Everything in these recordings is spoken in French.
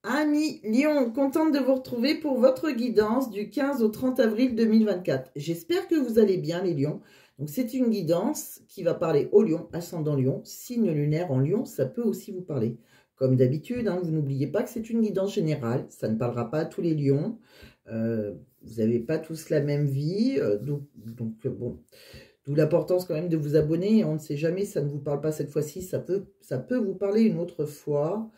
Amis Lion, contente de vous retrouver pour votre guidance du 15 au 30 avril 2024. J'espère que vous allez bien les lions. Donc c'est une guidance qui va parler aux lions, ascendant lion, signe lunaire en lion, ça peut aussi vous parler. Comme d'habitude, vous n'oubliez pas que c'est une guidance générale, ça ne parlera pas à tous les lions. Vous n'avez pas tous la même vie, bon, d'où l'importance quand même de vous abonner. On ne sait jamais, ça ne vous parle pas cette fois-ci, ça peut vous parler une autre fois.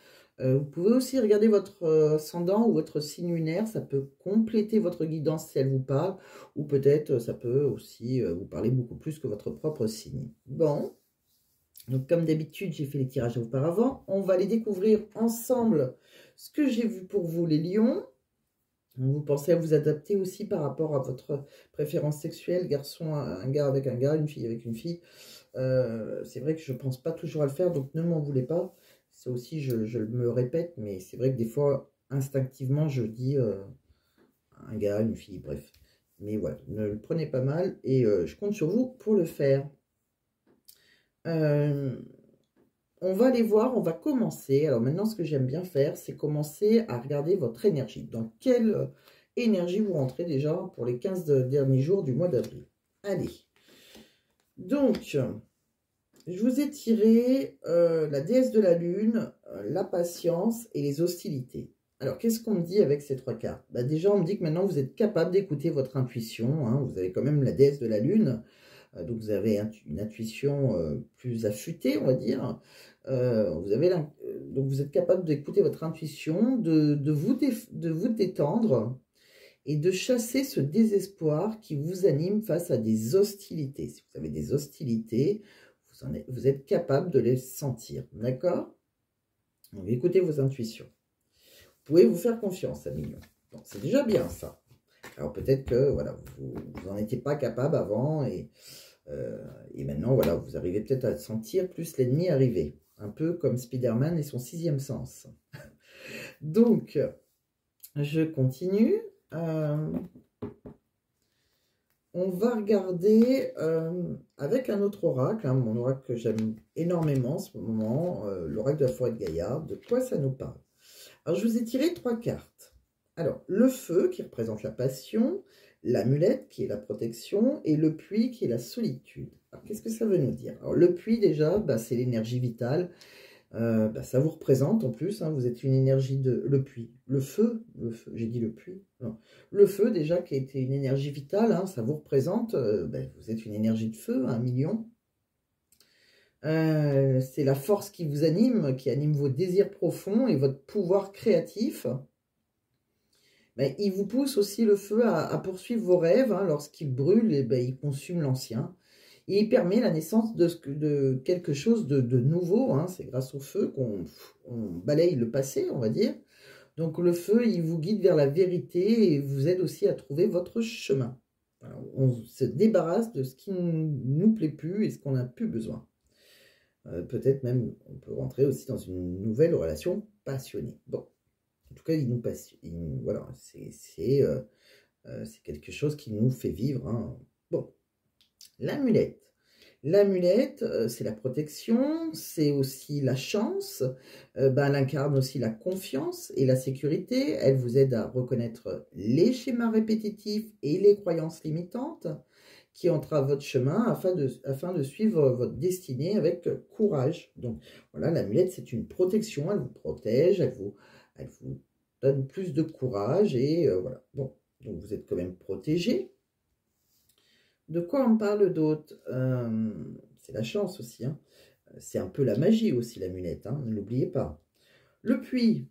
Vous pouvez aussi regarder votre ascendant ou votre signe lunaire, ça peut compléter votre guidance si elle vous parle, ou peut-être ça peut aussi vous parler beaucoup plus que votre propre signe. Bon, donc comme d'habitude, j'ai fait les tirages auparavant, on va les découvrir ensemble ce que j'ai vu pour vous les lions. Vous pensez à vous adapter aussi par rapport à votre préférence sexuelle, garçon, un gars avec un gars, une fille avec une fille. C'est vrai que je ne pense pas toujours à le faire, donc ne m'en voulez pas. Ça aussi, je me répète, mais c'est vrai que des fois, instinctivement, je dis un gars, une fille, bref. Mais voilà, ne le prenez pas mal et je compte sur vous pour le faire. On va aller voir, on va commencer. Alors maintenant, ce que j'aime bien faire, c'est commencer à regarder votre énergie. Dans quelle énergie vous rentrez déjà pour les 15 derniers jours du mois d'avril. Allez. Donc, je vous ai tiré la déesse de la lune, la patience et les hostilités. Alors, qu'est-ce qu'on me dit avec ces trois cartes? Déjà, on me dit que maintenant, vous êtes capable d'écouter votre intuition. Vous avez quand même la déesse de la lune. Donc, vous avez une intuition plus affûtée, on va dire. Donc, vous êtes capable d'écouter votre intuition, de vous détendre et de chasser ce désespoir qui vous anime face à des hostilités. Si vous avez des hostilités, vous êtes capable de les sentir, d'accord? Donc, écoutez vos intuitions. Vous pouvez vous faire confiance, amis lions. Bon, c'est déjà bien, ça. Alors, peut-être que, voilà, vous n'en étiez pas capable avant, et maintenant, voilà, vous arrivez peut-être à sentir plus l'ennemi arriver. Un peu comme Spider-Man et son 6e sens. Donc, je continue. On va regarder avec un autre oracle, mon oracle que j'aime énormément en ce moment, l'oracle de la forêt de Gaillard. De quoi ça nous parle? Alors, je vous ai tiré 3 cartes. Alors, le feu qui représente la passion, l'amulette qui est la protection et le puits qui est la solitude. Alors, qu'est-ce que ça veut nous dire? Alors, le puits, déjà, c'est l'énergie vitale. Ça vous représente en plus, vous êtes une énergie de... Le puits, le feu, j'ai dit le puits, non. Le feu déjà qui était une énergie vitale, ça vous représente, vous êtes une énergie de feu, 1 million. C'est la force qui vous anime, qui anime vos désirs profonds et votre pouvoir créatif. Il vous pousse aussi le feu à poursuivre vos rêves, lorsqu'il brûle, il consume l'ancien. Et il permet la naissance de quelque chose de nouveau. C'est grâce au feu qu'on balaye le passé, on va dire. Donc le feu, il vous guide vers la vérité et vous aide aussi à trouver votre chemin. Alors, on se débarrasse de ce qui ne nous plaît plus et ce qu'on n'a plus besoin. Peut-être même, on peut rentrer aussi dans une nouvelle relation passionnée. Bon, en tout cas, il nous passionne. Voilà, c'est quelque chose qui nous fait vivre. Bon. L'amulette. L'amulette, c'est la protection, c'est aussi la chance. Elle incarne aussi la confiance et la sécurité. Elle vous aide à reconnaître les schémas répétitifs et les croyances limitantes qui entravent votre chemin afin de suivre votre destinée avec courage. Donc voilà, l'amulette, c'est une protection. Elle vous protège, elle vous donne plus de courage et voilà. Bon, donc vous êtes quand même protégé. De quoi on parle d'autre? C'est la chance aussi. C'est un peu la magie aussi, l'amulette. Ne l'oubliez pas. Le puits.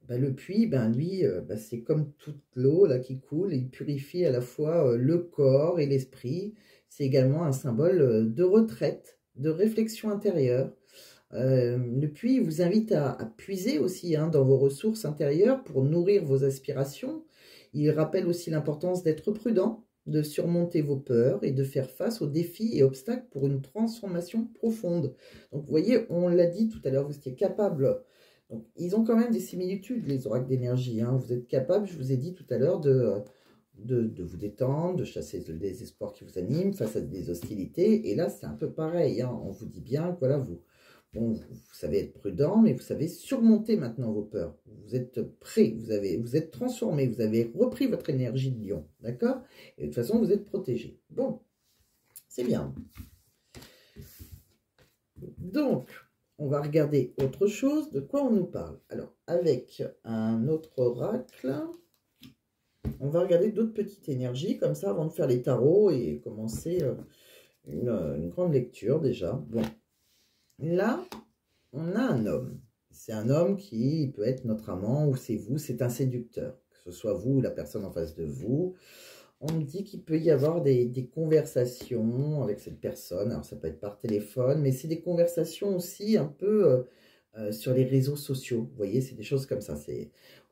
Le puits, lui, c'est comme toute l'eau qui coule. Il purifie à la fois le corps et l'esprit. C'est également un symbole de retraite, de réflexion intérieure. Le puits vous invite à puiser aussi dans vos ressources intérieures pour nourrir vos aspirations. Il rappelle aussi l'importance d'être prudent, de surmonter vos peurs et de faire face aux défis et obstacles pour une transformation profonde. Donc, vous voyez, on l'a dit tout à l'heure, vous étiez capable. Donc, ils ont quand même des similitudes, les oracles d'énergie. Vous êtes capable, je vous ai dit tout à l'heure, de vous détendre, de chasser le désespoir qui vous anime face à des hostilités. Et là, c'est un peu pareil. On vous dit bien que voilà, Bon, vous savez être prudent, mais vous savez surmonter maintenant vos peurs. Vous êtes prêt, vous êtes transformé, vous avez repris votre énergie de lion, d'accord? Et de toute façon, vous êtes protégé. Bon, c'est bien. Donc, on va regarder autre chose. De quoi on nous parle? Alors, avec un autre oracle, on va regarder d'autres petites énergies, comme ça, avant de faire les tarots et commencer une grande lecture déjà. Bon, là, on a un homme. C'est un homme qui peut être notre amant ou c'est vous, c'est un séducteur. Que ce soit vous ou la personne en face de vous. On me dit qu'il peut y avoir des conversations avec cette personne. Alors, ça peut être par téléphone, mais c'est des conversations aussi un peu sur les réseaux sociaux. Vous voyez, c'est des choses comme ça.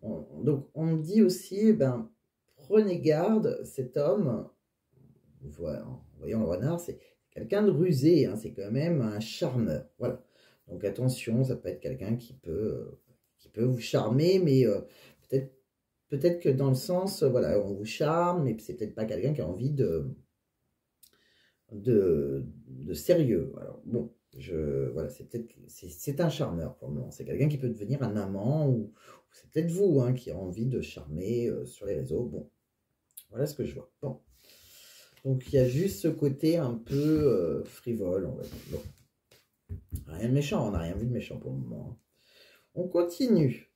Donc, on me dit aussi, eh ben, prenez garde, cet homme, en voyant le renard, c'est quelqu'un de rusé, hein, c'est quand même un charmeur. Voilà. Donc, attention, ça peut être quelqu'un qui peut vous charmer, mais peut-être que dans le sens, voilà, on vous charme, mais c'est peut-être pas quelqu'un qui a envie de sérieux. Alors, bon, voilà, c'est un charmeur pour le moment. C'est quelqu'un qui peut devenir un amant, ou c'est peut-être vous hein, qui a envie de charmer sur les réseaux. Bon, voilà ce que je vois. Bon. Donc, il y a juste ce côté un peu frivole, on va dire. Bon. Rien de méchant, on n'a rien vu de méchant pour le moment. On continue.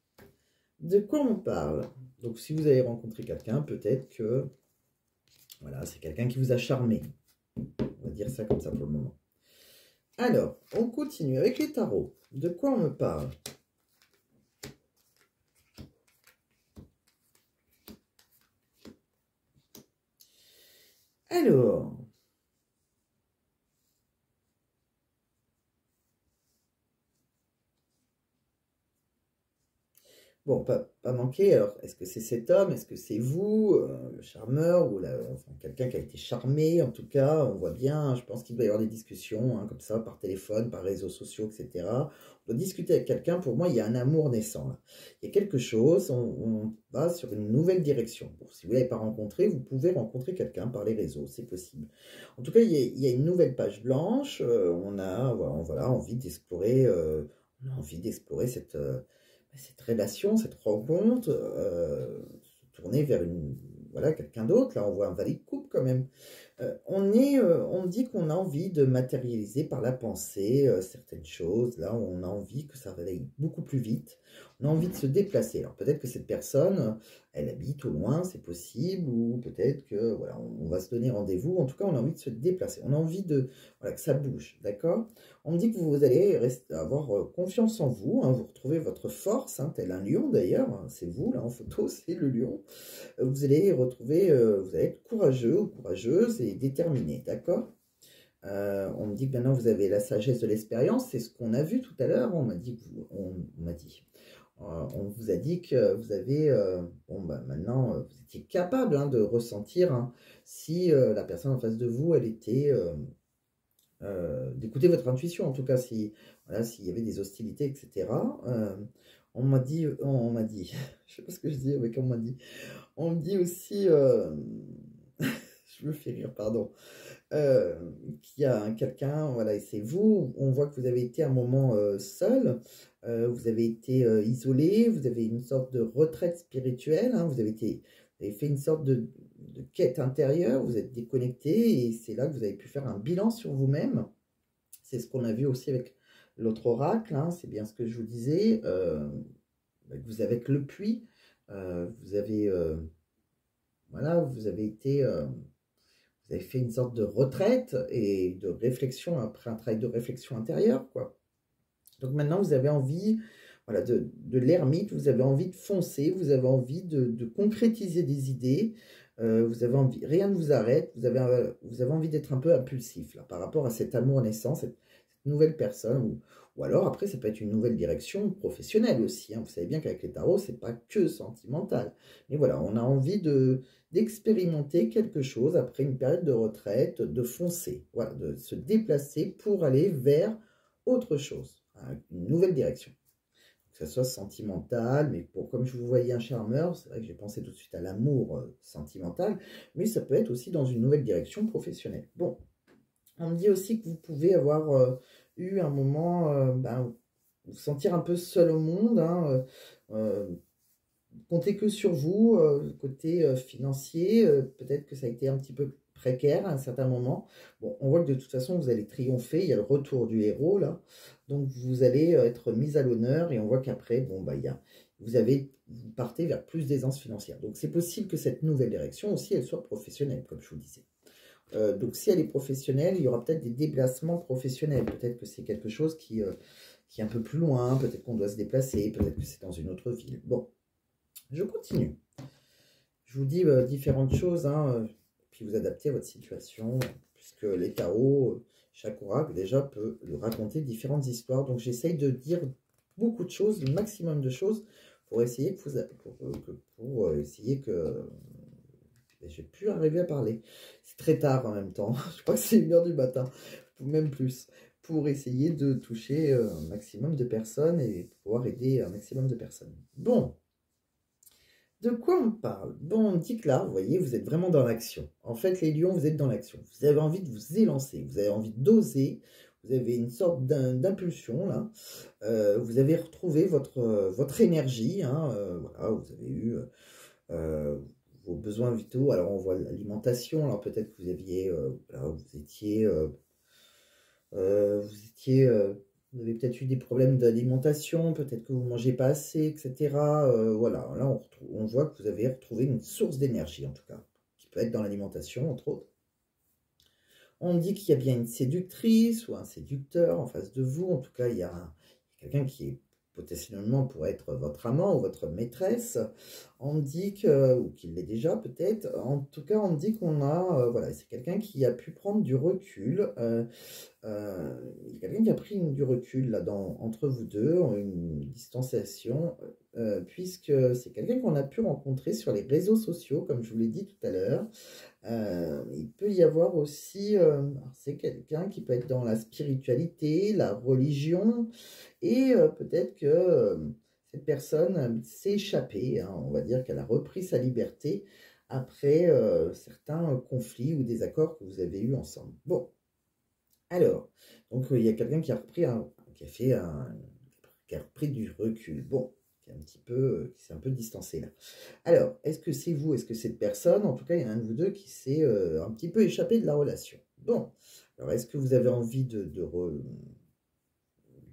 De quoi on parle? Donc, si vous avez rencontré quelqu'un, peut-être que voilà, c'est quelqu'un qui vous a charmé. On va dire ça comme ça pour le moment. Alors, on continue avec les tarots. De quoi on me parle? Alors, bon, pas manquer. Alors, est-ce que c'est cet homme? Est-ce que c'est vous, le charmeur, ou enfin, quelqu'un qui a été charmé? En tout cas, on voit bien, je pense qu'il doit y avoir des discussions, hein, comme ça, par téléphone, par réseaux sociaux, etc. On doit discuter avec quelqu'un. Pour moi, il y a un amour naissant, là. Il y a quelque chose, on va sur une nouvelle direction. Bon, si vous ne l'avez pas rencontré, vous pouvez rencontrer quelqu'un par les réseaux, c'est possible. En tout cas, il y a une nouvelle page blanche. On a voilà, envie d'explorer cette relation, cette rencontre, se tourner vers voilà, quelqu'un d'autre. Là, on voit un valet de coupe quand même. On dit qu'on a envie de matérialiser par la pensée certaines choses. Là, on a envie que ça aille beaucoup plus vite. On a envie de se déplacer. Alors peut-être que cette personne, elle habite au loin, c'est possible, ou peut-être que voilà, on va se donner rendez-vous. En tout cas, on a envie de se déplacer. On a envie voilà, que ça bouge, d'accord? On me dit que vous allez avoir confiance en vous, hein, vous retrouvez votre force, hein, tel un lion d'ailleurs. Hein, c'est vous là en photo, c'est le lion. Vous allez retrouver, vous allez être courageux ou courageuse et déterminé, d'accord? On me dit que maintenant vous avez la sagesse de l'expérience, c'est ce qu'on a vu tout à l'heure. On m'a dit, on vous a dit que vous avez, bon bah maintenant vous étiez capable hein, de ressentir hein, si la personne en face de vous, elle était, d'écouter votre intuition, en tout cas si voilà, s'il y avait des hostilités, etc. On m'a dit, je sais pas ce que je dis avec on m'a dit. On me dit aussi, je me fais rire, pardon, qu'il y a quelqu'un, voilà, et c'est vous. On voit que vous avez été un moment seul, vous avez été isolé, vous avez une sorte de retraite spirituelle, hein, vous avez fait une sorte de quête intérieure, vous êtes déconnecté, et c'est là que vous avez pu faire un bilan sur vous-même. C'est ce qu'on a vu aussi avec l'autre oracle, hein, c'est bien ce que je vous disais. Vous avez avec le puits, vous avez voilà, vous avez fait une sorte de retraite et de réflexion, après un travail de réflexion intérieure, quoi. Donc maintenant, vous avez envie, voilà, de l'ermite, vous avez envie de foncer, vous avez envie de concrétiser des idées, vous avez envie, rien ne vous arrête, vous avez envie d'être un peu impulsif, là, par rapport à cet amour naissant, cette nouvelle personne, ou alors après, ça peut être une nouvelle direction professionnelle aussi, hein. Vous savez bien qu'avec les tarots, c'est pas que sentimental. Mais voilà, on a envie d'expérimenter quelque chose après une période de retraite, de foncer, voilà, de se déplacer pour aller vers autre chose, hein, une nouvelle direction. Que ça soit sentimental, mais comme je vous voyais un charmeur, c'est vrai que j'ai pensé tout de suite à l'amour sentimental, mais ça peut être aussi dans une nouvelle direction professionnelle. Bon, on me dit aussi que vous pouvez avoir eu un moment, vous sentir un peu seul au monde, hein, comptez que sur vous, côté financier, peut-être que ça a été un petit peu précaire à un certain moment. Bon, on voit que de toute façon, vous allez triompher, il y a le retour du héros, là. Donc, vous allez être mis à l'honneur, et on voit qu'après, bon, bah, vous partez vers plus d'aisance financière. Donc, c'est possible que cette nouvelle direction aussi, elle soit professionnelle, comme je vous le disais. Donc, si elle est professionnelle, il y aura peut-être des déplacements professionnels. Peut-être que c'est quelque chose qui est un peu plus loin, peut-être qu'on doit se déplacer, peut-être que c'est dans une autre ville. Bon, je continue. Je vous dis différentes choses, hein, puis vous adaptez à votre situation, puisque les tarots, chaque oracle déjà peut raconter différentes histoires. Donc j'essaye de dire beaucoup de choses, le maximum de choses, pour essayer essayer que je vais plus arriver à parler. C'est très tard en même temps. Je crois que c'est 1 h du matin, ou même plus, pour essayer de toucher un maximum de personnes et pouvoir aider un maximum de personnes. Bon. De quoi on parle? Bon, on dit que là, vous voyez, vous êtes vraiment dans l'action. En fait, les lions, vous êtes dans l'action. Vous avez envie de vous élancer, vous avez envie d'oser, vous avez une sorte d'impulsion, là. Vous avez retrouvé votre énergie, hein, voilà, vous avez eu vos besoins vitaux. Alors, on voit l'alimentation, alors peut-être que vous aviez, voilà, vous avez peut-être eu des problèmes d'alimentation, peut-être que vous ne mangez pas assez, etc. Voilà, là on voit que vous avez retrouvé une source d'énergie, en tout cas, qui peut être dans l'alimentation, entre autres. On dit qu'il y a bien une séductrice ou un séducteur en face de vous. En tout cas, il y a quelqu'un qui est potentiellement pour être votre amant ou votre maîtresse. On dit que, ou qu'il l'est déjà peut-être, en tout cas, on dit qu'on a, voilà, c'est quelqu'un qui a pu prendre du recul. Il y a quelqu'un qui a pris du recul là, entre vous deux, une distanciation, puisque c'est quelqu'un qu'on a pu rencontrer sur les réseaux sociaux, comme je vous l'ai dit tout à l'heure. Il peut y avoir aussi, c'est quelqu'un qui peut être dans la spiritualité, la religion, et peut-être que cette personne s'est échappée, hein, on va dire qu'elle a repris sa liberté après certains conflits ou désaccords que vous avez eus ensemble. Bon. Alors, donc il y a quelqu'un qui a repris qui a repris du recul. Bon, qui s'est un peu distancé là. Alors, est-ce que c'est vous, est-ce que c'est cette personne? En tout cas, il y en a un de vous deux qui s'est un petit peu échappé de la relation. Bon, alors est-ce que vous avez envie de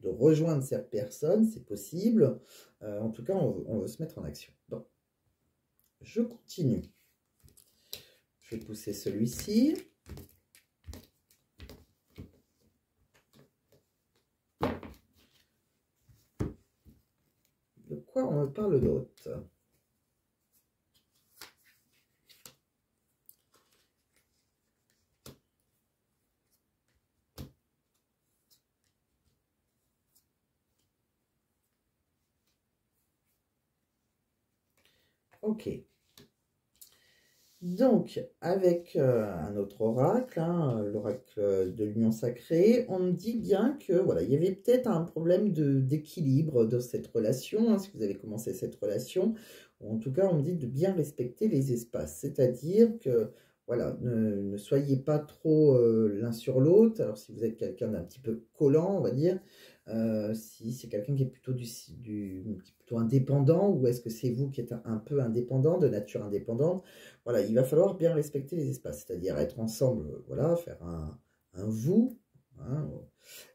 rejoindre cette personne? C'est possible. En tout cas, on veut se mettre en action. Bon, je continue. Je vais pousser celui-ci. De quoi on me parle d'autre? Ok. Donc, avec un autre oracle, hein, l'oracle de l'union sacrée, on me dit bien que voilà, il y avait peut-être un problème d'équilibre de cette relation, hein, si vous avez commencé cette relation, ou en tout cas, on me dit de bien respecter les espaces, c'est-à-dire que voilà, ne soyez pas trop l'un sur l'autre. Alors, si vous êtes quelqu'un d'un petit peu collant, on va dire, si c'est quelqu'un qui est plutôt indépendant, ou est-ce que c'est vous qui êtes un peu indépendant, de nature indépendante? Voilà, il va falloir bien respecter les espaces, c'est-à-dire être ensemble, voilà, faire un vous, hein,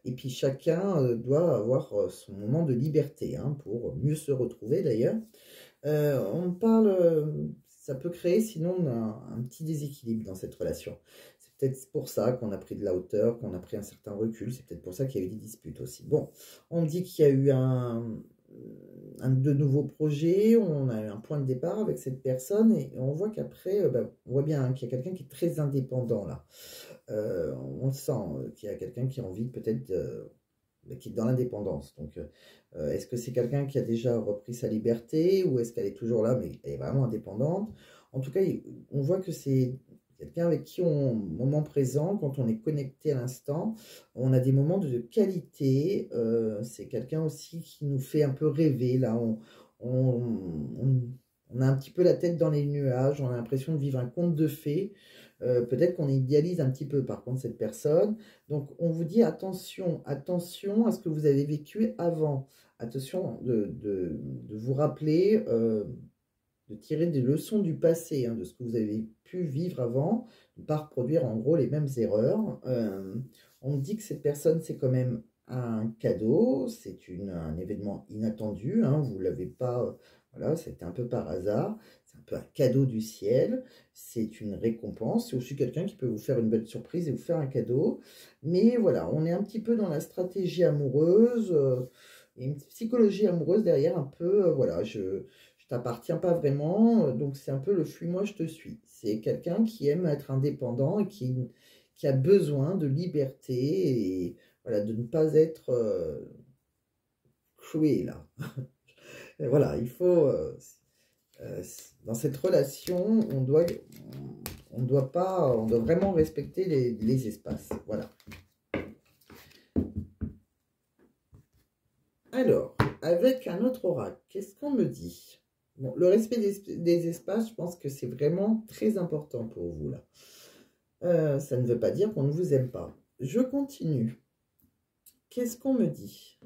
et puis chacun doit avoir son moment de liberté, hein, pour mieux se retrouver d'ailleurs. On parle, ça peut créer sinon un petit déséquilibre dans cette relation. C'est peut-être pour ça qu'on a pris de la hauteur, qu'on a pris un certain recul, c'est peut-être pour ça qu'il y a eu des disputes aussi. Bon, on dit qu'il y a eu de nouveaux projets, on a eu un point de départ avec cette personne, et on voit qu'après, on voit bien, hein, qu'il y a quelqu'un qui est très indépendant là. On le sent, qu'il y a quelqu'un qui a envie peut-être qui est dans l'indépendance. Donc, est-ce que c'est quelqu'un qui a déjà repris sa liberté, ou est-ce qu'elle est toujours là, mais elle est vraiment indépendante? En tout cas, on voit que c'est quelqu'un avec qui au moment présent, quand on est connecté à l'instant, on a des moments de qualité. C'est quelqu'un aussi qui nous fait un peu rêver. Là, on a un petit peu la tête dans les nuages, on a l'impression de vivre un conte de fées. Peut-être qu'on idéalise un petit peu, par contre, cette personne. Donc, on vous dit attention, attention à ce que vous avez vécu avant. Attention de vous rappeler, de tirer des leçons du passé, hein, de ce que vous avez pu vivre avant, de ne pas reproduire en gros les mêmes erreurs. On me dit que cette personne, c'est quand même un cadeau, c'est un événement inattendu, hein, vous ne l'avez pas, voilà, c'était un peu par hasard, c'est un peu un cadeau du ciel, c'est une récompense, c'est aussi quelqu'un qui peut vous faire une belle surprise et vous faire un cadeau, mais voilà, on est un petit peu dans la stratégie amoureuse, et une psychologie amoureuse derrière un peu, voilà, je t'appartiens pas vraiment, donc c'est un peu le fuis-moi, je te suis. C'est quelqu'un qui aime être indépendant et qui a besoin de liberté et voilà, de ne pas être cloué là. Et voilà, il faut, dans cette relation, on doit pas, on doit vraiment respecter les espaces. Voilà. Alors, avec un autre oracle, qu'est-ce qu'on me dit? Bon, le respect des espaces, je pense que c'est vraiment très important pour vous, là. Ça ne veut pas dire qu'on ne vous aime pas. Je continue. Qu'est-ce qu'on me dit?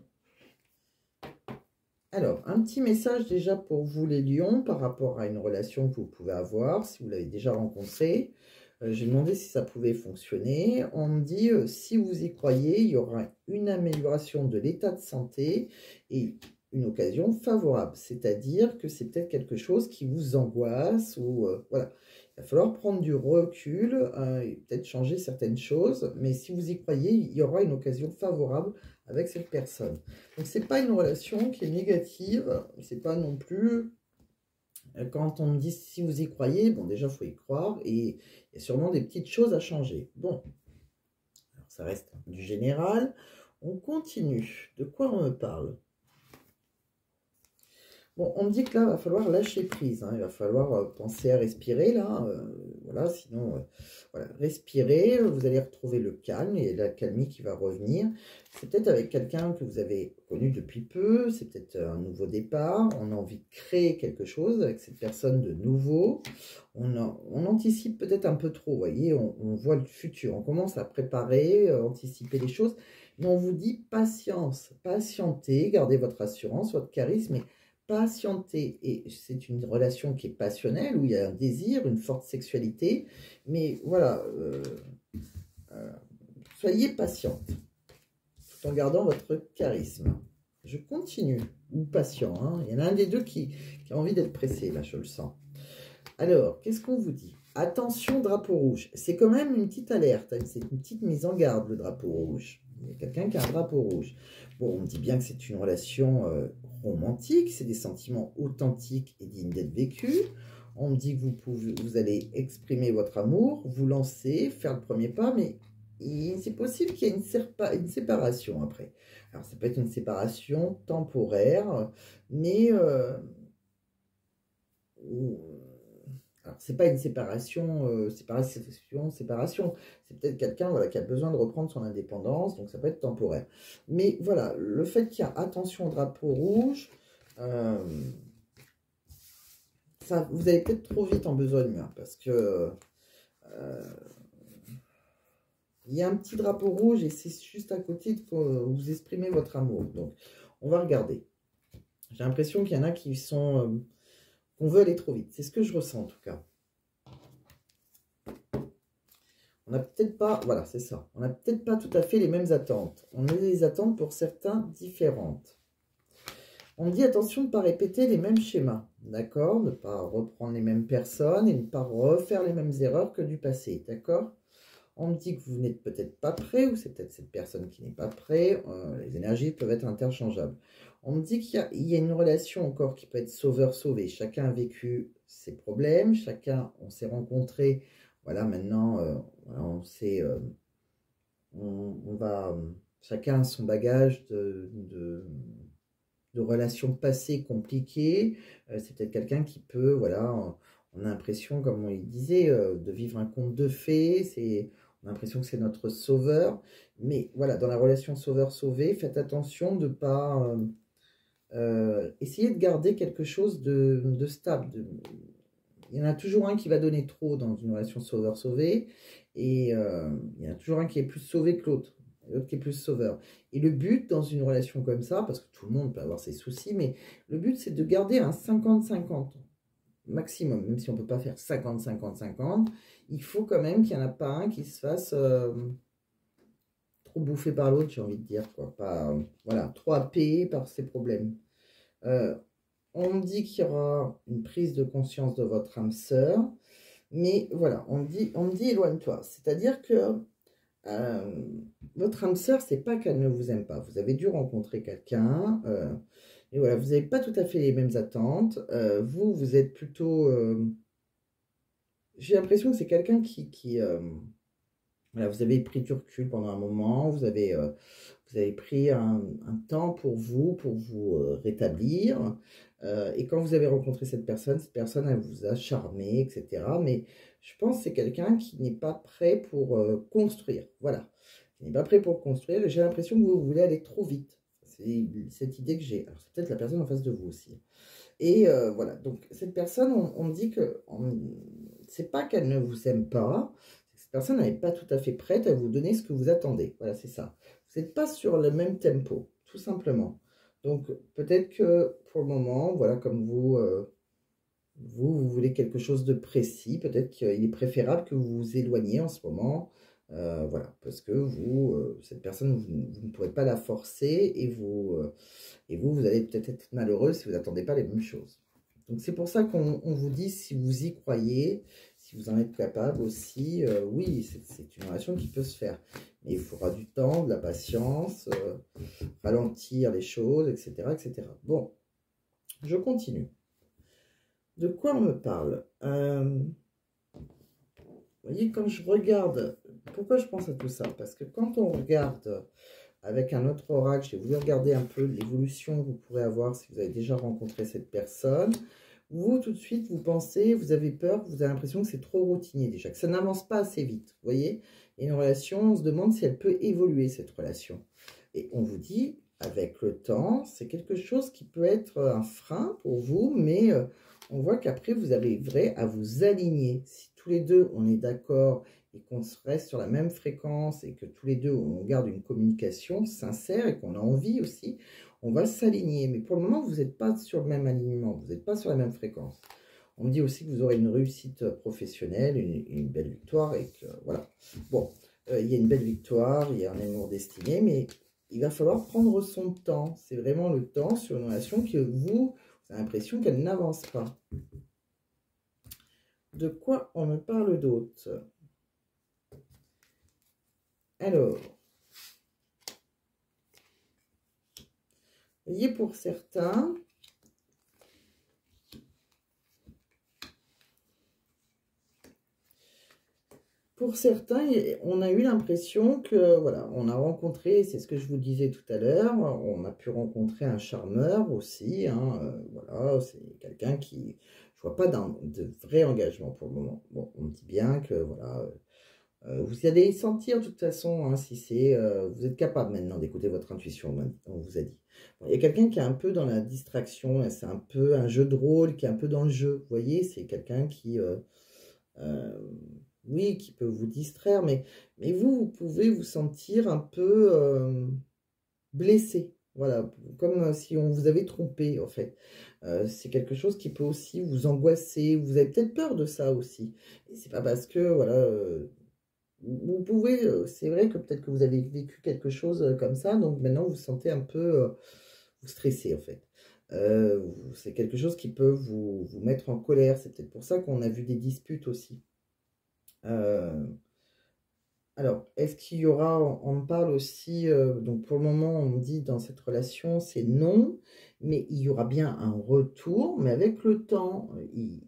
Alors, un petit message déjà pour vous, les lions, par rapport à une relation que vous pouvez avoir, si vous l'avez déjà rencontrée. J'ai demandé si ça pouvait fonctionner. On me dit, si vous y croyez, il y aura une amélioration de l'état de santé et une occasion favorable, c'est-à-dire que c'est peut-être quelque chose qui vous angoisse ou voilà, il va falloir prendre du recul et peut-être changer certaines choses, mais si vous y croyez, il y aura une occasion favorable avec cette personne. Donc c'est pas une relation qui est négative, c'est pas non plus quand on me dit si vous y croyez, bon déjà il faut y croire et il y a sûrement des petites choses à changer. Bon, alors ça reste du général, on continue. De quoi on me parle? Bon, on me dit que là, il va falloir lâcher prise, hein. Il va falloir penser à respirer, là. Voilà, sinon, voilà, respirer, vous allez retrouver le calme et la calmie qui va revenir. C'est peut-être avec quelqu'un que vous avez connu depuis peu, c'est peut-être un nouveau départ. On a envie de créer quelque chose avec cette personne de nouveau. On anticipe peut-être un peu trop, vous voyez, on voit le futur. On commence à préparer, anticiper les choses. Mais on vous dit patience, patientez, gardez votre assurance, votre charisme et patienter, et c'est une relation qui est passionnelle, où il y a un désir, une forte sexualité, mais voilà, soyez patiente, tout en gardant votre charisme. Je continue, ou patient, hein. Il y en a un des deux qui a envie d'être pressé, là, je le sens. Alors, qu'est-ce qu'on vous dit? Attention, drapeau rouge. C'est quand même une petite alerte, hein. C'est une petite mise en garde, le drapeau rouge. Il y a quelqu'un qui a un drapeau rouge. Bon, on me dit bien que c'est une relation romantique, c'est des sentiments authentiques et dignes d'être vécus. On me dit que vous allez exprimer votre amour, vous lancer, faire le premier pas, mais c'est possible qu'il y ait une séparation après. Alors, ça peut être une séparation temporaire, mais alors, c'est pas une séparation, séparation. C'est peut-être quelqu'un voilà, qui a besoin de reprendre son indépendance, donc ça peut être temporaire. Mais voilà, le fait qu'il y a attention au drapeau rouge, ça, vous allez peut-être trop vite en besogne, hein, parce que il y a un petit drapeau rouge et c'est juste à côté de vous exprimer votre amour. Donc, on va regarder. J'ai l'impression qu'il y en a qui sont... qu'on veut aller trop vite. C'est ce que je ressens en tout cas. On n'a peut-être pas, voilà, c'est ça. On n'a peut-être pas tout à fait les mêmes attentes. On a des attentes pour certains différentes. On dit attention de ne pas répéter les mêmes schémas, d'accord? De ne pas reprendre les mêmes personnes et de ne pas refaire les mêmes erreurs que du passé, d'accord? On me dit que vous n'êtes peut-être pas prêt, ou c'est peut-être cette personne qui n'est pas prêt. Les énergies peuvent être interchangeables. On me dit qu'il y a une relation encore qui peut être sauveur-sauvé. Chacun a vécu ses problèmes, chacun, on s'est rencontrés. Voilà, maintenant, voilà, on sait, on va, chacun a son bagage de relations passées compliquées. C'est peut-être quelqu'un qui peut, voilà, on a l'impression, comme on disait, de vivre un conte de fées. On a l'impression que c'est notre sauveur. Mais voilà, dans la relation sauveur-sauvé, faites attention de ne pas... essayer de garder quelque chose de stable, il y en a toujours un qui va donner trop dans une relation sauveur-sauvé. Et il y en a toujours un qui est plus sauvé que l'autre. L'autre qui est plus sauveur. Et le but dans une relation comme ça, parce que tout le monde peut avoir ses soucis, mais le but c'est de garder un 50-50 maximum, même si on ne peut pas faire 50-50-50, il faut quand même qu'il n'y en a pas un qui se fasse trop bouffé par l'autre, j'ai envie de dire, quoi. Pas, voilà, trop happé par ses problèmes. On me dit qu'il y aura une prise de conscience de votre âme sœur, mais voilà, on me dit éloigne-toi. C'est-à-dire que votre âme sœur, c'est pas qu'elle ne vous aime pas. Vous avez dû rencontrer quelqu'un, et voilà, vous n'avez pas tout à fait les mêmes attentes. Vous êtes plutôt... j'ai l'impression que c'est quelqu'un qui voilà, vous avez pris du recul pendant un moment, vous avez pris un temps pour vous rétablir. Et quand vous avez rencontré cette personne, elle vous a charmé, etc. Mais je pense que c'est quelqu'un qui n'est pas prêt pour construire. Voilà. Qui n'est pas prêt pour construire. Et j'ai l'impression que vous voulez aller trop vite. C'est cette idée que j'ai. Alors, c'est peut-être la personne en face de vous aussi. Et voilà. Donc, cette personne, on me dit que c'est pas qu'elle ne vous aime pas. Cette personne n'est pas tout à fait prête à vous donner ce que vous attendez. Voilà, c'est ça. Vous n'êtes pas sur le même tempo, tout simplement. Donc, peut-être que pour le moment, voilà, comme vous voulez quelque chose de précis. Peut-être qu'il est préférable que vous vous éloigniez en ce moment. Voilà, parce que cette personne, vous ne pourrez pas la forcer et vous allez peut-être être malheureux si vous n'attendez pas les mêmes choses. Donc, c'est pour ça qu'on vous dit, si vous y croyez, si vous en êtes capable aussi, oui, c'est une relation qui peut se faire. Mais il faudra du temps, de la patience, ralentir les choses, etc., etc. Bon, je continue. De quoi on me parle? Vous voyez, quand je regarde... Pourquoi je pense à tout ça? Parce que quand on regarde avec un autre oracle, j'ai voulu regarder un peu l'évolution que vous pourrez avoir si vous avez déjà rencontré cette personne. Vous, tout de suite, vous pensez, vous avez peur, vous avez l'impression que c'est trop routinier déjà, que ça n'avance pas assez vite. Vous voyez? Et une relation, on se demande si elle peut évoluer, cette relation. Et on vous dit, avec le temps, c'est quelque chose qui peut être un frein pour vous, mais on voit qu'après, vous arriverez à vous aligner. Si tous les deux, on est d'accord et qu'on reste sur la même fréquence et que tous les deux, on garde une communication sincère et qu'on a envie aussi, on va s'aligner. Mais pour le moment, vous n'êtes pas sur le même alignement, vous n'êtes pas sur la même fréquence. On me dit aussi que vous aurez une réussite professionnelle, une belle victoire et que voilà. Bon, il y a une belle victoire, il y a un amour destiné, mais il va falloir prendre son temps. C'est vraiment le temps sur une relation que vous avez l'impression qu'elle n'avance pas. De quoi on me parle d'autre? Alors, vous voyez, pour certains, on a eu l'impression que, voilà, on a rencontré, c'est ce que je vous disais tout à l'heure, on a pu rencontrer un charmeur aussi, hein, voilà, c'est quelqu'un qui, je vois pas de vrai engagement pour le moment. Bon, on me dit bien que, voilà, vous allez sentir de toute façon, hein, si c'est, vous êtes capable maintenant d'écouter votre intuition, on vous a dit. Bon, il y a quelqu'un qui est un peu dans la distraction, c'est un peu un jeu de rôle, qui est un peu dans le jeu, vous voyez, c'est quelqu'un qui... oui, qui peut vous distraire, mais vous pouvez vous sentir un peu blessé. Voilà, comme si on vous avait trompé, en fait. C'est quelque chose qui peut aussi vous angoisser. Vous avez peut-être peur de ça aussi. Et c'est pas parce que, voilà, vous pouvez... c'est vrai que peut-être que vous avez vécu quelque chose comme ça, donc maintenant vous vous sentez un peu... vous stressez, en fait. C'est quelque chose qui peut vous mettre en colère. C'est peut-être pour ça qu'on a vu des disputes aussi. Alors, est-ce qu'il y aura, on me parle aussi, donc pour le moment, on me dit dans cette relation, c'est non, mais il y aura bien un retour, mais avec le temps, il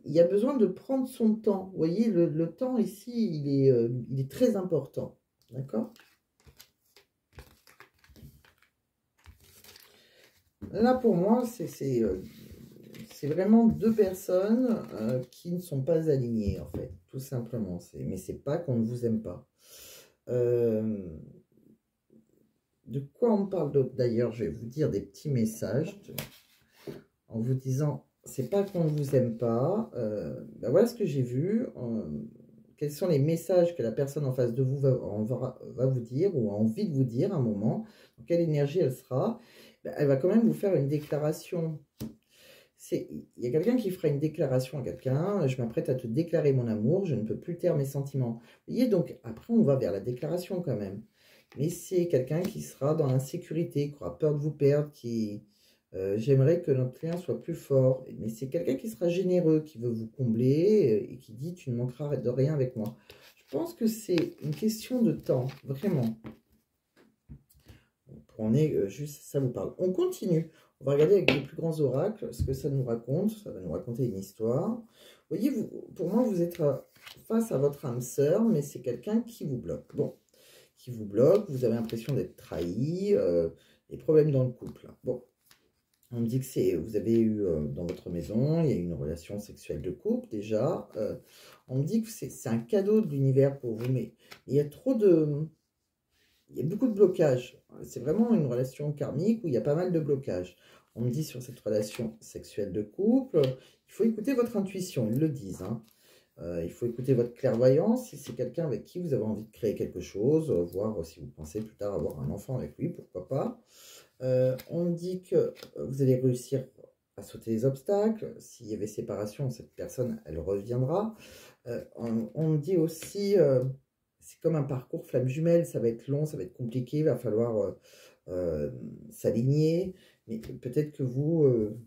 y a besoin de prendre son temps. Vous voyez, le temps ici, il est très important. D'accord? Là, pour moi, c'est vraiment deux personnes qui ne sont pas alignées, en fait, tout simplement. Mais c'est pas qu'on ne vous aime pas. De quoi on parle d'autre? D'ailleurs, je vais vous dire des petits messages en vous disant c'est pas qu'on ne vous aime pas. Ben voilà ce que j'ai vu. Quels sont les messages que la personne en face de vous va vous dire ou a envie de vous dire à un moment. Dans quelle énergie elle sera. Ben, elle va quand même vous faire une déclaration. Il y a quelqu'un qui fera une déclaration à quelqu'un. Je m'apprête à te déclarer mon amour. Je ne peux plus taire mes sentiments. Vous voyez, donc après on va vers la déclaration quand même. Mais c'est quelqu'un qui sera dans l'insécurité, qui aura peur de vous perdre, qui... j'aimerais que notre lien soit plus fort. Mais c'est quelqu'un qui sera généreux, qui veut vous combler et qui dit tu ne manqueras de rien avec moi. Je pense que c'est une question de temps, vraiment. On est juste, ça vous parle. On continue. On va regarder avec les plus grands oracles ce que ça nous raconte. Ça va nous raconter une histoire. Vous voyez, pour moi, vous êtes face à votre âme sœur, mais c'est quelqu'un qui vous bloque. Bon, qui vous bloque, vous avez l'impression d'être trahi, des problèmes dans le couple. Bon, on me dit que vous avez eu dans votre maison, il y a eu une relation sexuelle de couple déjà. On me dit que c'est un cadeau de l'univers pour vous, mais il y a il y a beaucoup de blocages. C'est vraiment une relation karmique où il y a pas mal de blocages. On me dit sur cette relation sexuelle de couple, il faut écouter votre intuition, ils le disent. Hein. Il faut écouter votre clairvoyance, si c'est quelqu'un avec qui vous avez envie de créer quelque chose, voir si vous pensez plus tard avoir un enfant avec lui, pourquoi pas. On me dit que vous allez réussir à sauter les obstacles. S'il y avait séparation, cette personne, elle reviendra. On me dit aussi, c'est comme un parcours flamme jumelle, ça va être long, ça va être compliqué, il va falloir s'aligner. Mais peut-être que vous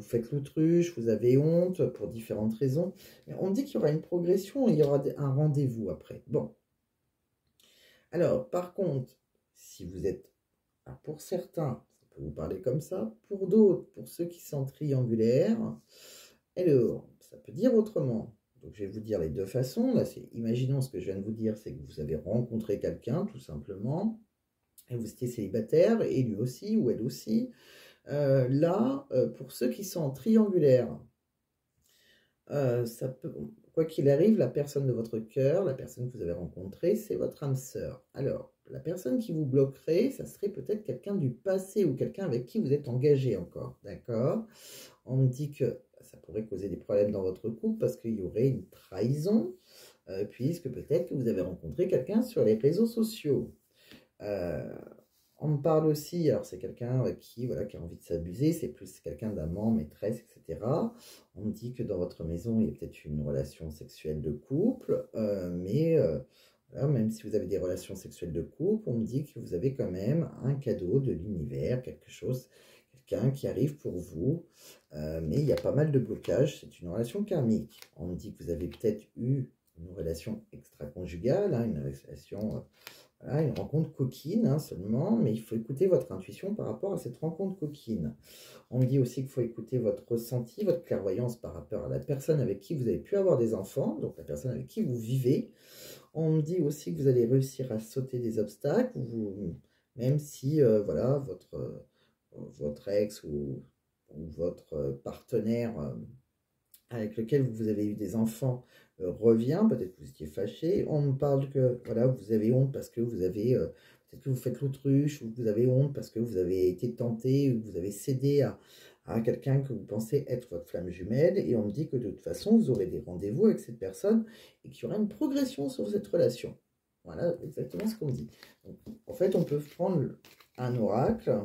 faites l'autruche, vous avez honte pour différentes raisons. Mais on me dit qu'il y aura une progression et il y aura un rendez-vous après. Bon. Alors, par contre, si vous êtes... Alors pour certains, ça peut vous parler comme ça. Pour d'autres, pour ceux qui sont triangulaires, alors, ça peut dire autrement. Donc, je vais vous dire les deux façons. Là, imaginons ce que je viens de vous dire, c'est que vous avez rencontré quelqu'un, tout simplement, et vous étiez célibataire, et lui aussi, ou elle aussi. Pour ceux qui sont triangulaires, ça peut, quoi qu'il arrive, la personne de votre cœur, la personne que vous avez rencontrée, c'est votre âme sœur. Alors, la personne qui vous bloquerait, ça serait peut-être quelqu'un du passé ou quelqu'un avec qui vous êtes engagé encore, d'accord? On me dit que ça pourrait causer des problèmes dans votre couple parce qu'il y aurait une trahison, puisque peut-être que vous avez rencontré quelqu'un sur les réseaux sociaux. On me parle aussi, alors c'est quelqu'un qui a envie de s'abuser, c'est plus quelqu'un d'amant, maîtresse, etc. On me dit que dans votre maison, il y a peut-être une relation sexuelle de couple, voilà, même si vous avez des relations sexuelles de couple, on me dit que vous avez quand même un cadeau de l'univers, quelque chose, quelqu'un qui arrive pour vous, mais il y a pas mal de blocages, c'est une relation karmique. On me dit que vous avez peut-être eu une relation extra-conjugale, hein, une relation... Voilà, une rencontre coquine seulement, mais il faut écouter votre intuition par rapport à cette rencontre coquine. On me dit aussi qu'il faut écouter votre ressenti, votre clairvoyance par rapport à la personne avec qui vous avez pu avoir des enfants, donc la personne avec qui vous vivez. On me dit aussi que vous allez réussir à sauter des obstacles, même si voilà, votre ex ou votre partenaire avec lequel vous avez eu des enfants revient, peut-être que vous étiez fâché, on me parle que voilà, vous avez honte parce que vous avez, peut-être que vous faites l'autruche, ou que vous avez honte parce que vous avez été tenté, ou que vous avez cédé à quelqu'un que vous pensez être votre flamme jumelle, et on me dit que de toute façon, vous aurez des rendez-vous avec cette personne, et qu'il y aura une progression sur cette relation. Voilà exactement ce qu'on me dit. Donc, en fait, on peut prendre un oracle,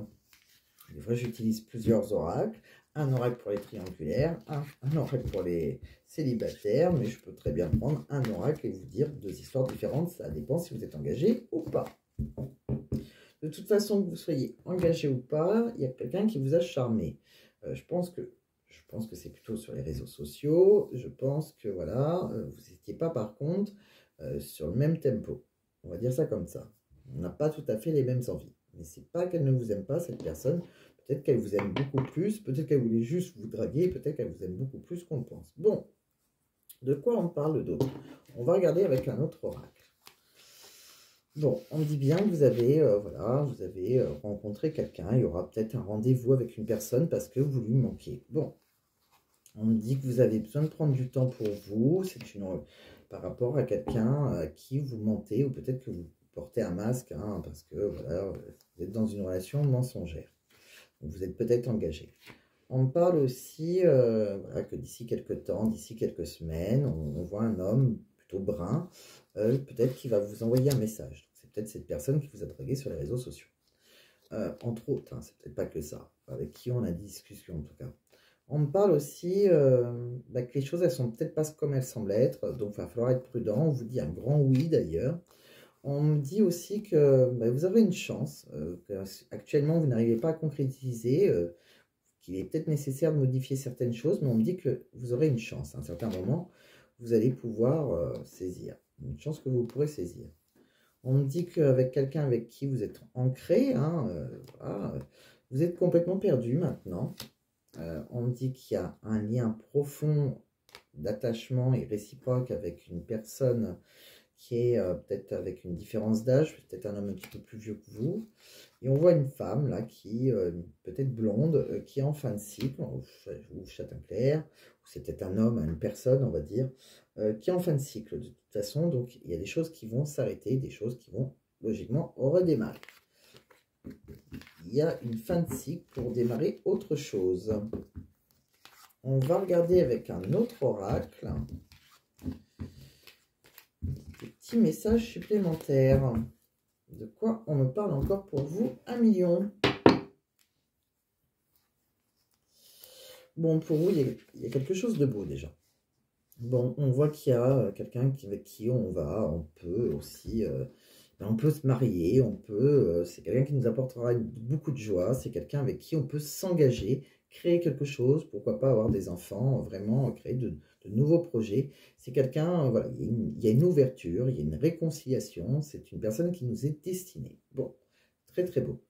des fois j'utilise plusieurs oracles, un oracle pour les triangulaires, un oracle pour les célibataires, mais je peux très bien prendre un oracle et vous dire deux histoires différentes, ça dépend si vous êtes engagé ou pas. De toute façon, que vous soyez engagé ou pas, il y a quelqu'un qui vous a charmé. Je pense que c'est plutôt sur les réseaux sociaux, je pense que voilà, vous n'étiez pas par contre sur le même tempo. On va dire ça comme ça. On n'a pas tout à fait les mêmes envies. Mais c'est pas qu'elle ne vous aime pas, cette personne. Peut-être qu'elle vous aime beaucoup plus, peut-être qu'elle voulait juste vous draguer, peut-être qu'elle vous aime beaucoup plus qu'on le pense. Bon, de quoi on parle d'autre? On va regarder avec un autre oracle. Bon, on me dit bien que vous avez, rencontré quelqu'un, il y aura peut-être un rendez-vous avec une personne parce que vous lui manquez. Bon, on me dit que vous avez besoin de prendre du temps pour vous, par rapport à quelqu'un à qui vous mentez, ou peut-être que vous portez un masque, hein, parce que voilà, vous êtes dans une relation mensongère. Donc vous êtes peut-être engagé. On me parle aussi voilà, que d'ici quelques temps, d'ici quelques semaines, on voit un homme plutôt brun, peut-être qui va vous envoyer un message. C'est peut-être cette personne qui vous a dragué sur les réseaux sociaux. Entre autres, hein, c'est peut-être pas que ça, avec qui on a des discussions en tout cas. On me parle aussi que les choses, elles sont peut-être pas comme elles semblent être, donc il va falloir être prudent. On vous dit un grand oui d'ailleurs. On me dit aussi que vous avez une chance, qu'actuellement vous n'arrivez pas à concrétiser, qu'il est peut-être nécessaire de modifier certaines choses, mais on me dit que vous aurez une chance. À un certain moment, vous allez pouvoir saisir. Une chance que vous pourrez saisir. On me dit qu'avec quelqu'un avec qui vous êtes ancré, hein, voilà, vous êtes complètement perdu maintenant. On me dit qu'il y a un lien profond d'attachement et réciproque avec une personne qui est peut-être avec une différence d'âge, peut-être un homme un petit peu plus vieux que vous. Et on voit une femme là qui, peut-être blonde, qui est en fin de cycle, ou châtain clair, ou c'est peut-être un homme, une personne, on va dire, qui est en fin de cycle de toute façon. Donc il y a des choses qui vont s'arrêter, des choses qui vont logiquement redémarrer. Il y a une fin de cycle pour démarrer autre chose. On va regarder avec un autre oracle. Des petits messages supplémentaires. De quoi on me parle encore pour vous? 1 million. Bon, pour vous, il y a quelque chose de beau déjà. Bon, on voit qu'il y a quelqu'un avec qui on peut aussi, on peut se marier, c'est quelqu'un qui nous apportera beaucoup de joie, c'est quelqu'un avec qui on peut s'engager, créer quelque chose, pourquoi pas avoir des enfants, vraiment créer de nouveaux projets. C'est quelqu'un, voilà, il y a une ouverture, il y a une réconciliation, c'est une personne qui nous est destinée. Bon, très très beau.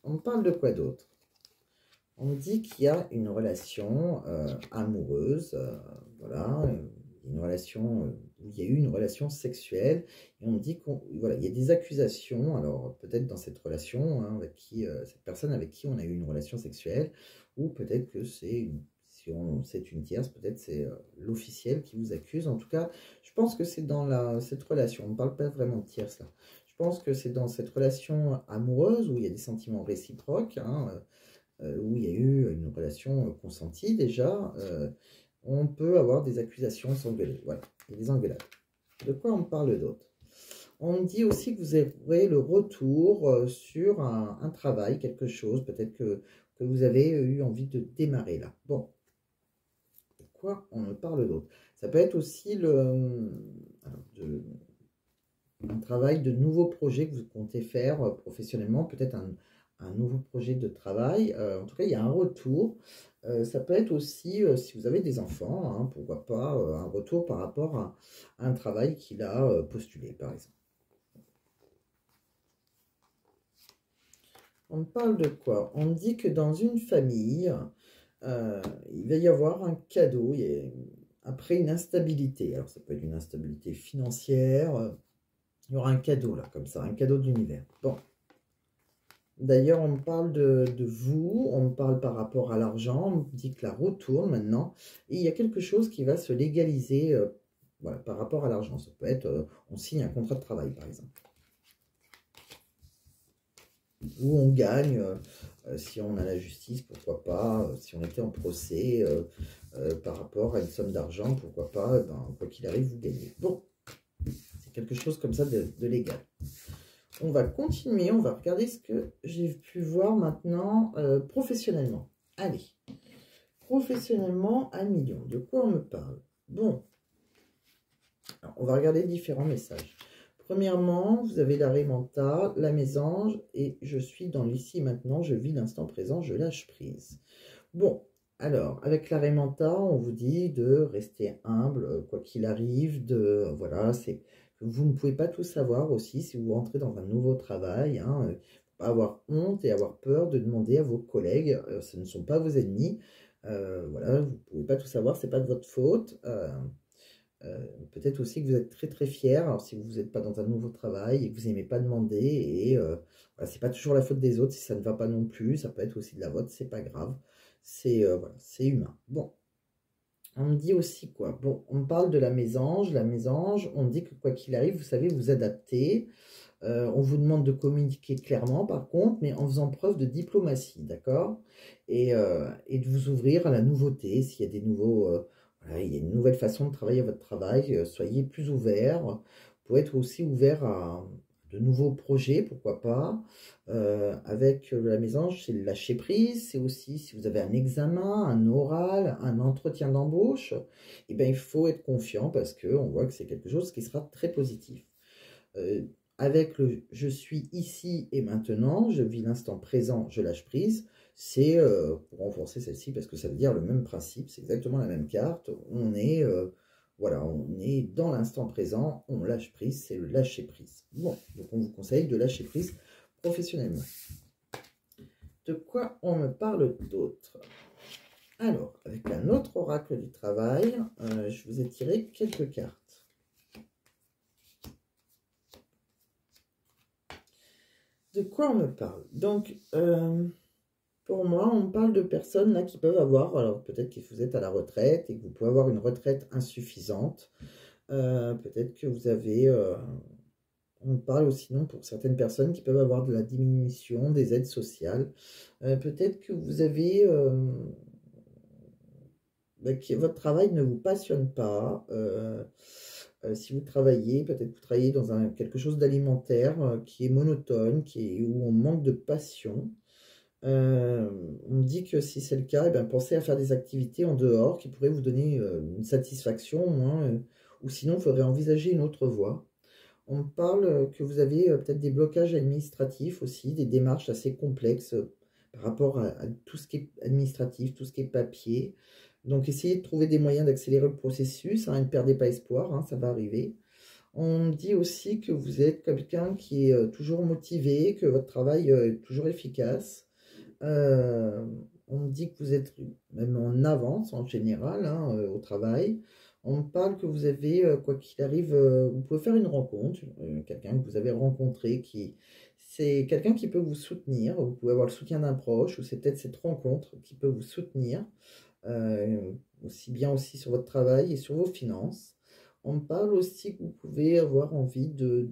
On parle de quoi d'autre? On me dit qu'il y a une relation amoureuse, voilà, une relation où il y a eu une relation sexuelle, et on me dit qu'il y a des accusations, alors peut-être dans cette relation, hein, avec qui, cette personne avec qui on a eu une relation sexuelle, ou peut-être que c'est c'est une tierce, peut-être c'est l'officiel qui vous accuse. En tout cas, je pense que c'est dans cette relation, on ne parle pas vraiment de tierce là, je pense que c'est dans cette relation amoureuse où il y a des sentiments réciproques, hein, où il y a eu une relation consentie déjà, on peut avoir des accusations et s'engueuler. Voilà, et des engueulades. De quoi on parle d'autre? On me dit aussi que vous aurez le retour sur un travail, quelque chose, peut-être que vous avez eu envie de démarrer là. Bon, de quoi on me parle d'autre? Ça peut être aussi un travail de nouveaux projets que vous comptez faire professionnellement, peut-être un nouveau projet de travail. En tout cas, il y a un retour. Ça peut être aussi, si vous avez des enfants, hein, pourquoi pas, un retour par rapport à un travail qu'il a postulé, par exemple. On me parle de quoi? On me dit que dans une famille, il va y avoir un cadeau après une instabilité. Alors, ça peut être une instabilité financière. Il y aura un cadeau, là, comme ça, un cadeau de l'univers. Bon. D'ailleurs, on me parle de vous, on me parle par rapport à l'argent, on me dit que la roue tourne maintenant, et il y a quelque chose qui va se légaliser voilà, par rapport à l'argent. Ça peut être, on signe un contrat de travail, par exemple. Ou on gagne, si on a la justice, pourquoi pas, si on était en procès par rapport à une somme d'argent, pourquoi pas, quoi qu'il arrive, vous gagnez. Bon, c'est quelque chose comme ça de légal. On va continuer, on va regarder ce que j'ai pu voir maintenant professionnellement. Allez, professionnellement, 1 million. De quoi on me parle? Bon, alors, on va regarder différents messages. Premièrement, vous avez la Menta, la mésange, et je suis dans l'ici et maintenant, je vis l'instant présent, je lâche prise. Bon, alors, avec la Menta, on vous dit de rester humble, quoi qu'il arrive, voilà, c'est que vous ne pouvez pas tout savoir aussi si vous rentrez dans un nouveau travail, hein, pas avoir honte et avoir peur de demander à vos collègues, ce ne sont pas vos ennemis, voilà, vous ne pouvez pas tout savoir, c'est pas de votre faute, peut-être aussi que vous êtes très très fier, alors si vous n'êtes pas dans un nouveau travail et que vous n'aimez pas demander, et voilà, c'est pas toujours la faute des autres si ça ne va pas non plus, ça peut être aussi de la vôtre, c'est pas grave, c'est voilà, c'est humain. Bon, on me dit aussi quoi? Bon, on me parle de la mésange, on me dit que quoi qu'il arrive, vous savez vous adapter, On vous demande de communiquer clairement, par contre, mais en faisant preuve de diplomatie, d'accord? Et de vous ouvrir à la nouveauté, s'il y a des nouveaux... voilà, il y a une nouvelle façon de travailler votre travail, soyez plus ouverts. Vous pouvez être aussi ouvert à de nouveaux projets, pourquoi pas. Avec la mésange, c'est le lâcher prise, c'est aussi si vous avez un examen, un oral, un entretien d'embauche, eh bien, il faut être confiant parce qu'on voit que c'est quelque chose qui sera très positif. Euh, Avec le je suis ici et maintenant, je vis l'instant présent, je lâche prise, c'est pour renforcer celle-ci parce que ça veut dire le même principe, c'est exactement la même carte. On est, voilà, on est dans l'instant présent, on lâche prise, c'est le lâcher prise. Bon, donc on vous conseille de lâcher prise professionnellement. De quoi on me parle d'autre? Alors, avec un autre oracle du travail, je vous ai tiré quelques cartes. De quoi on me parle? Donc, pour moi, on parle de personnes là qui peuvent avoir, alors peut-être que vous êtes à la retraite et que vous pouvez avoir une retraite insuffisante. Peut-être que vous avez, on parle aussi non pour certaines personnes qui peuvent avoir de la diminution des aides sociales. Peut-être que vous avez, que votre travail ne vous passionne pas. Si vous travaillez, peut-être que vous travaillez dans quelque chose d'alimentaire qui est monotone, où on manque de passion. On me dit que si c'est le cas, eh bien, pensez à faire des activités en dehors qui pourraient vous donner une satisfaction au moins, ou sinon il faudrait envisager une autre voie. On me parle que vous avez peut-être des blocages administratifs aussi, des démarches assez complexes par rapport à tout ce qui est administratif, tout ce qui est papier. Donc essayez de trouver des moyens d'accélérer le processus, hein, ne perdez pas espoir, hein, ça va arriver. On me dit aussi que vous êtes quelqu'un qui est toujours motivé, que votre travail est toujours efficace. On me dit que vous êtes même en avance en général hein, au travail. On me parle que vous avez, quoi qu'il arrive, vous pouvez faire une rencontre, quelqu'un que vous avez rencontré, c'est quelqu'un qui peut vous soutenir. Vous pouvez avoir le soutien d'un proche, ou c'est peut-être cette rencontre qui peut vous soutenir, aussi bien aussi sur votre travail et sur vos finances. On me parle aussi que vous pouvez avoir envie de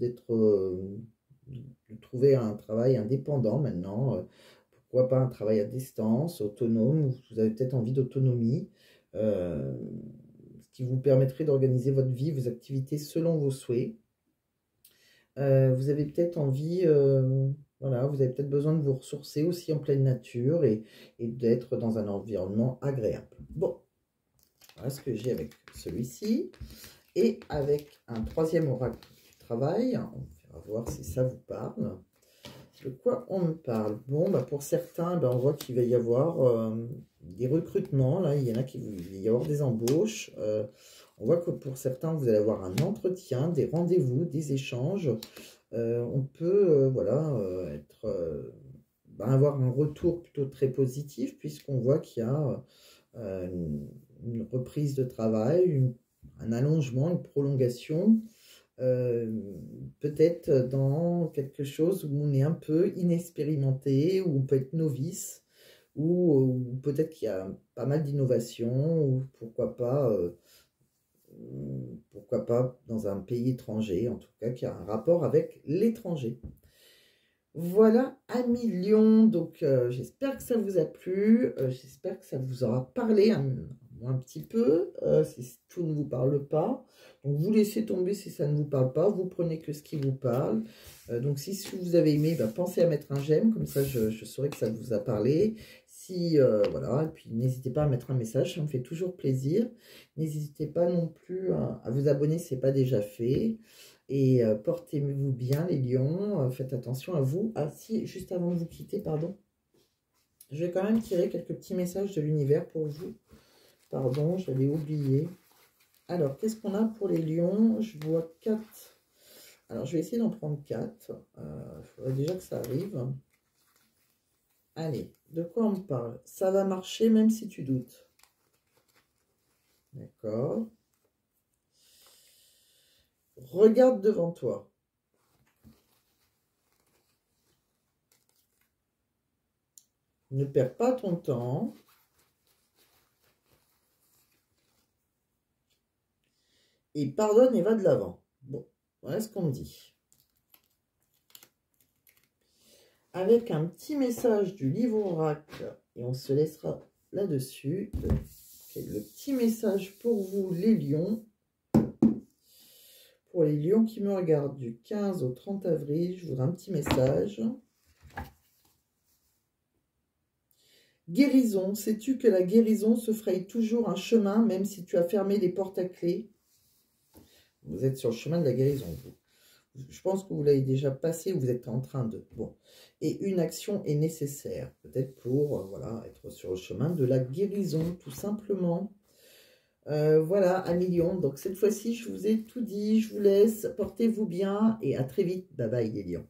trouver un travail indépendant maintenant. Pourquoi pas un travail à distance, autonome, ou vous avez peut-être envie d'autonomie, ce qui vous permettrait d'organiser votre vie, vos activités selon vos souhaits. Vous avez peut-être envie, voilà, vous avez peut-être besoin de vous ressourcer aussi en pleine nature et d'être dans un environnement agréable. Bon, voilà ce que j'ai avec celui-ci. Et avec un troisième oracle du travail, on va voir si ça vous parle. De quoi on me parle? Bon, bah pour certains, on voit qu'il va y avoir des recrutements. Là, il y en a qui il va y avoir des embauches. On voit que pour certains, vous allez avoir un entretien, des rendez-vous, des échanges. On peut voilà, avoir un retour plutôt très positif puisqu'on voit qu'il y a une reprise de travail, un allongement, une prolongation. Peut-être dans quelque chose où on est un peu inexpérimenté, où on peut être novice, ou peut-être qu'il y a pas mal d'innovations, ou pourquoi pas dans un pays étranger, en tout cas qui a un rapport avec l'étranger. Voilà, amis Lion, donc j'espère que ça vous a plu, j'espère que ça vous aura parlé un petit peu, si tout ne vous parle pas. Donc vous laissez tomber si ça ne vous parle pas, vous prenez que ce qui vous parle. Donc si vous avez aimé, pensez à mettre un j'aime, comme ça je saurai que ça vous a parlé. Si, voilà, et puis n'hésitez pas à mettre un message, ça me fait toujours plaisir. N'hésitez pas non plus à vous abonner si ce n'est pas déjà fait. Et portez-vous bien les lions, faites attention à vous. Ah si, juste avant de vous quitter, pardon, je vais quand même tirer quelques petits messages de l'univers pour vous. Pardon, j'avais oublié. Alors, qu'est-ce qu'on a pour les lions? Je vois 4. Alors, je vais essayer d'en prendre 4. Il faudrait déjà que ça arrive. Allez, de quoi on me parle? Ça va marcher même si tu doutes. D'accord. Regarde devant toi. Ne perds pas ton temps. Et pardonne et va de l'avant. Bon, voilà ce qu'on me dit. avec un petit message du livre oracle, et on se laissera là-dessus. Le petit message pour vous, les lions. Pour les lions qui me regardent du 15 au 30 avril, je voudrais un petit message. Guérison, sais-tu que la guérison se fraye toujours un chemin, même si tu as fermé les portes à clé? Vous êtes sur le chemin de la guérison, vous. Je pense que vous l'avez déjà passé, ou vous êtes en train de... Bon. Et une action est nécessaire, peut-être pour voilà, être sur le chemin de la guérison, tout simplement. Voilà, à million. Donc cette fois-ci, je vous ai tout dit. Je vous laisse. Portez-vous bien et à très vite. Bye bye les lions.